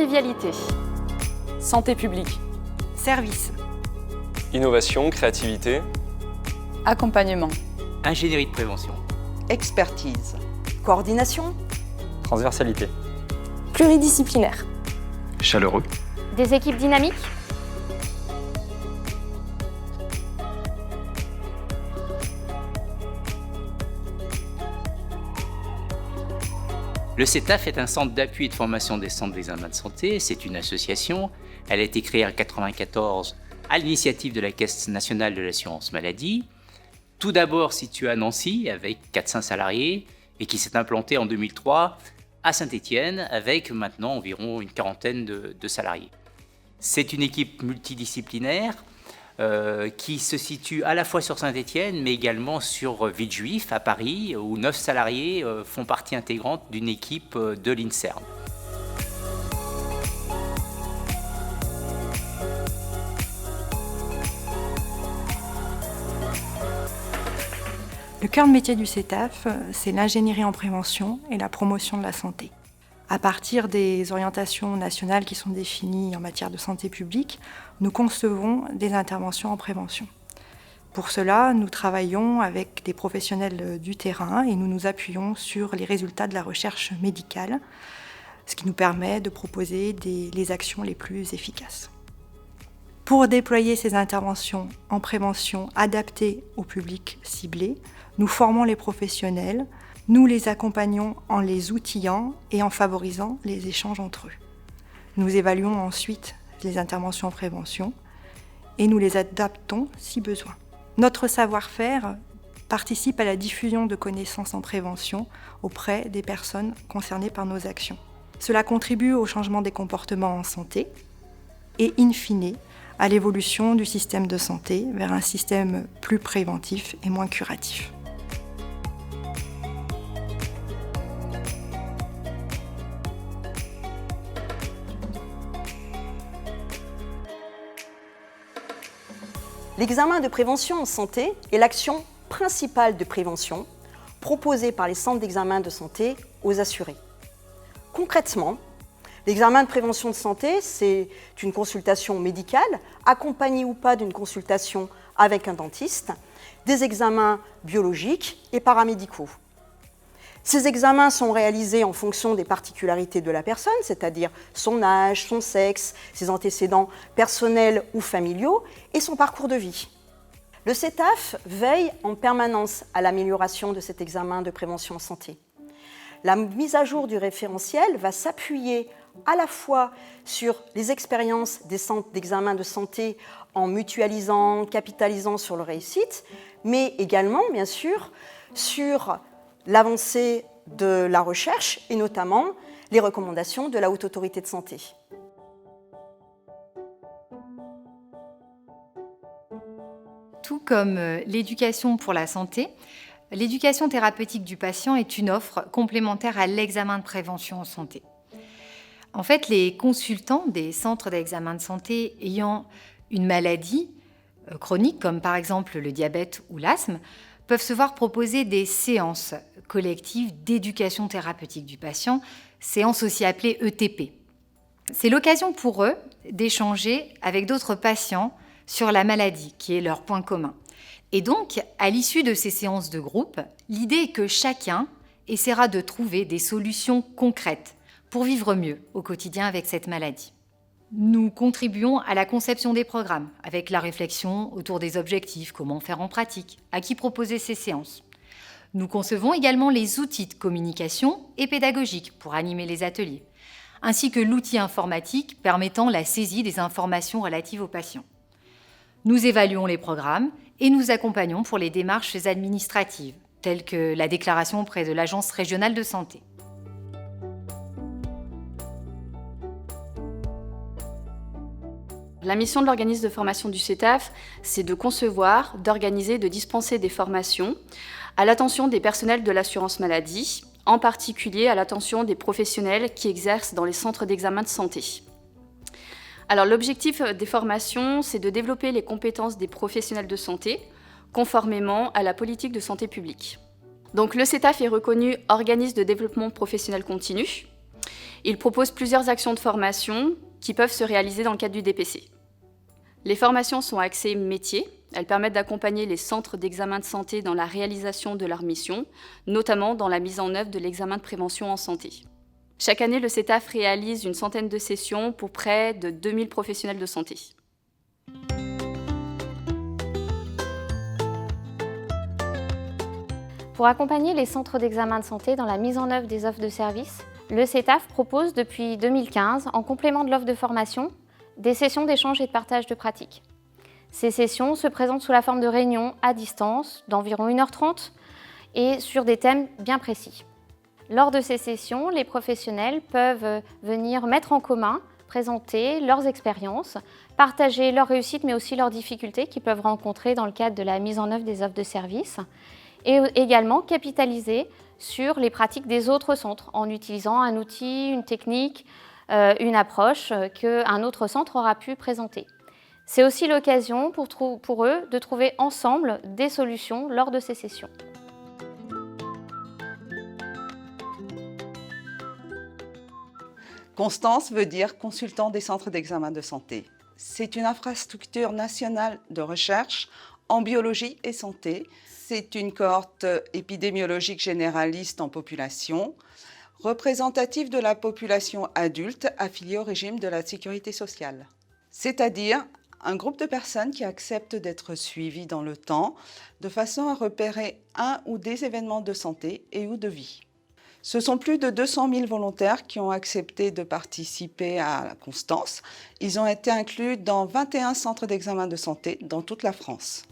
convivialité. Santé publique. Service. Innovation, créativité. Accompagnement. Ingénierie de prévention. Expertise. Coordination. Transversalité. Pluridisciplinaire. Chaleureux. Des équipes dynamiques. Le CETAF est un centre d'appui et de formation des centres d'examen de santé. C'est une association. Elle a été créée en 1994 à l'initiative de la Caisse nationale de l'assurance maladie. Tout d'abord située à Nancy avec 400 salariés et qui s'est implantée en 2003 à Saint-Étienne avec maintenant environ une quarantaine de salariés. C'est une équipe multidisciplinaire qui se situe à la fois sur Saint-Étienne, mais également sur Villejuif, à Paris, où 9 salariés font partie intégrante d'une équipe de l'INSERM. Le cœur de métier du CETAF, c'est l'ingénierie en prévention et la promotion de la santé. À partir des orientations nationales qui sont définies en matière de santé publique, nous concevons des interventions en prévention. Pour cela, nous travaillons avec des professionnels du terrain et nous nous appuyons sur les résultats de la recherche médicale, ce qui nous permet de proposer les actions les plus efficaces. Pour déployer ces interventions en prévention adaptées au public ciblé, nous formons les professionnels. Nous les accompagnons en les outillant et en favorisant les échanges entre eux. Nous évaluons ensuite les interventions en prévention et nous les adaptons si besoin. Notre savoir-faire participe à la diffusion de connaissances en prévention auprès des personnes concernées par nos actions. Cela contribue au changement des comportements en santé et, in fine, à l'évolution du système de santé vers un système plus préventif et moins curatif. L'examen de prévention en santé est l'action principale de prévention proposée par les centres d'examen de santé aux assurés. Concrètement, l'examen de prévention de santé, c'est une consultation médicale, accompagnée ou pas d'une consultation avec un dentiste, des examens biologiques et paramédicaux. Ces examens sont réalisés en fonction des particularités de la personne, c'est-à-dire son âge, son sexe, ses antécédents personnels ou familiaux et son parcours de vie. Le CETAF veille en permanence à l'amélioration de cet examen de prévention en santé. La mise à jour du référentiel va s'appuyer à la fois sur les expériences des centres d'examen de santé en mutualisant, capitalisant sur leur réussite, mais également, bien sûr, sur l'avancée de la recherche et notamment les recommandations de la Haute Autorité de Santé. Tout comme l'éducation pour la santé, l'éducation thérapeutique du patient est une offre complémentaire à l'examen de prévention en santé. En fait, les consultants des centres d'examen de santé ayant une maladie chronique, comme par exemple le diabète ou l'asthme, peuvent se voir proposer des séances collectives d'éducation thérapeutique du patient, séances aussi appelées ETP. C'est l'occasion pour eux d'échanger avec d'autres patients sur la maladie, qui est leur point commun. Et donc, à l'issue de ces séances de groupe, l'idée est que chacun essaiera de trouver des solutions concrètes pour vivre mieux au quotidien avec cette maladie. Nous contribuons à la conception des programmes, avec la réflexion autour des objectifs, comment faire en pratique, à qui proposer ces séances. Nous concevons également les outils de communication et pédagogiques pour animer les ateliers, ainsi que l'outil informatique permettant la saisie des informations relatives aux patients. Nous évaluons les programmes et nous accompagnons pour les démarches administratives, telles que la déclaration auprès de l'Agence régionale de santé. La mission de l'organisme de formation du CETAF, c'est de concevoir, d'organiser, de dispenser des formations à l'attention des personnels de l'assurance maladie, en particulier à l'attention des professionnels qui exercent dans les centres d'examen de santé. Alors l'objectif des formations, c'est de développer les compétences des professionnels de santé, conformément à la politique de santé publique. Donc le CETAF est reconnu organisme de développement professionnel continu. Il propose plusieurs actions de formation qui peuvent se réaliser dans le cadre du DPC. Les formations sont axées métiers. Elles permettent d'accompagner les centres d'examen de santé dans la réalisation de leur mission, notamment dans la mise en œuvre de l'examen de prévention en santé. Chaque année, le CETAF réalise une centaine de sessions pour près de 2000 professionnels de santé. Pour accompagner les centres d'examen de santé dans la mise en œuvre des offres de services, le CETAF propose depuis 2015, en complément de l'offre de formation, des sessions d'échange et de partage de pratiques. Ces sessions se présentent sous la forme de réunions à distance d'environ 1h30 et sur des thèmes bien précis. Lors de ces sessions, les professionnels peuvent venir mettre en commun, présenter leurs expériences, partager leurs réussites mais aussi leurs difficultés qu'ils peuvent rencontrer dans le cadre de la mise en œuvre des offres de services et également capitaliser sur les pratiques des autres centres en utilisant un outil, une technique, une approche qu'un autre centre aura pu présenter. C'est aussi l'occasion pour eux de trouver ensemble des solutions lors de ces sessions. Constance veut dire consultant des centres d'examen de santé. C'est une infrastructure nationale de recherche en biologie et santé. C'est une cohorte épidémiologique généraliste en population, représentative de la population adulte affiliée au régime de la sécurité sociale. C'est-à-dire un groupe de personnes qui acceptent d'être suivies dans le temps de façon à repérer un ou des événements de santé et ou de vie. Ce sont plus de 200 000 volontaires qui ont accepté de participer à la Constance. Ils ont été inclus dans 21 centres d'examen de santé dans toute la France.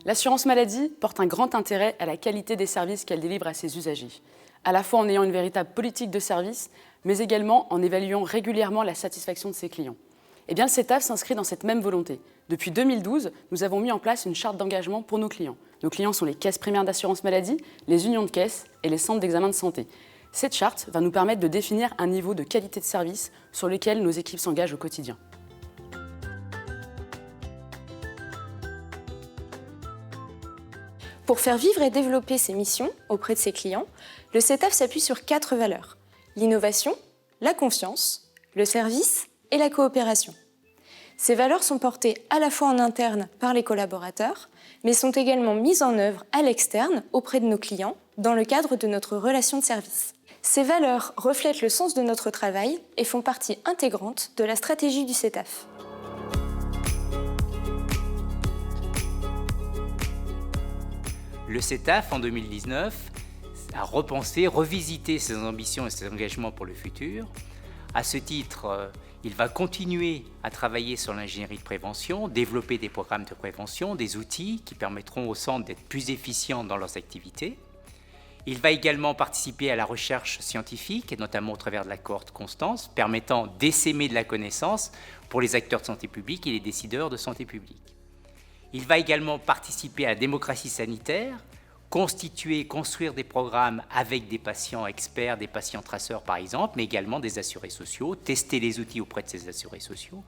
L'assurance maladie porte un grand intérêt à la qualité des services qu'elle délivre à ses usagers, à la fois en ayant une véritable politique de service, mais également en évaluant régulièrement la satisfaction de ses clients. Eh bien, le CETAF s'inscrit dans cette même volonté. Depuis 2012, nous avons mis en place une charte d'engagement pour nos clients. Nos clients sont les caisses primaires d'assurance maladie, les unions de caisses et les centres d'examen de santé. Cette charte va nous permettre de définir un niveau de qualité de service sur lequel nos équipes s'engagent au quotidien. Pour faire vivre et développer ses missions auprès de ses clients, le CETAF s'appuie sur 4 valeurs: l'innovation, la confiance, le service et la coopération. Ces valeurs sont portées à la fois en interne par les collaborateurs, mais sont également mises en œuvre à l'externe auprès de nos clients dans le cadre de notre relation de service. Ces valeurs reflètent le sens de notre travail et font partie intégrante de la stratégie du CETAF. Le CETAF, en 2019, a repensé, revisité ses ambitions et ses engagements pour le futur. À ce titre, il va continuer à travailler sur l'ingénierie de prévention, développer des programmes de prévention, des outils qui permettront aux centres d'être plus efficients dans leurs activités. Il va également participer à la recherche scientifique, et notamment au travers de la cohorte Constance, permettant d'essaimer de la connaissance pour les acteurs de santé publique et les décideurs de santé publique. Il va également participer à la démocratie sanitaire, construire des programmes avec des patients experts, des patients traceurs par exemple, mais également des assurés sociaux, tester les outils auprès de ces assurés sociaux.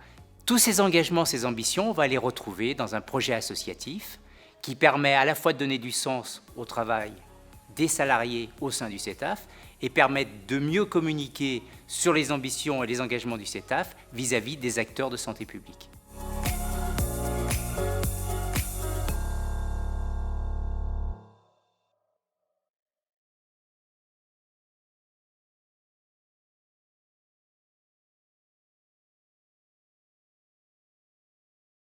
Tous ces engagements, ces ambitions, on va les retrouver dans un projet associatif qui permet à la fois de donner du sens au travail des salariés au sein du CETAF et permettre de mieux communiquer sur les ambitions et les engagements du CETAF vis-à-vis des acteurs de santé publique.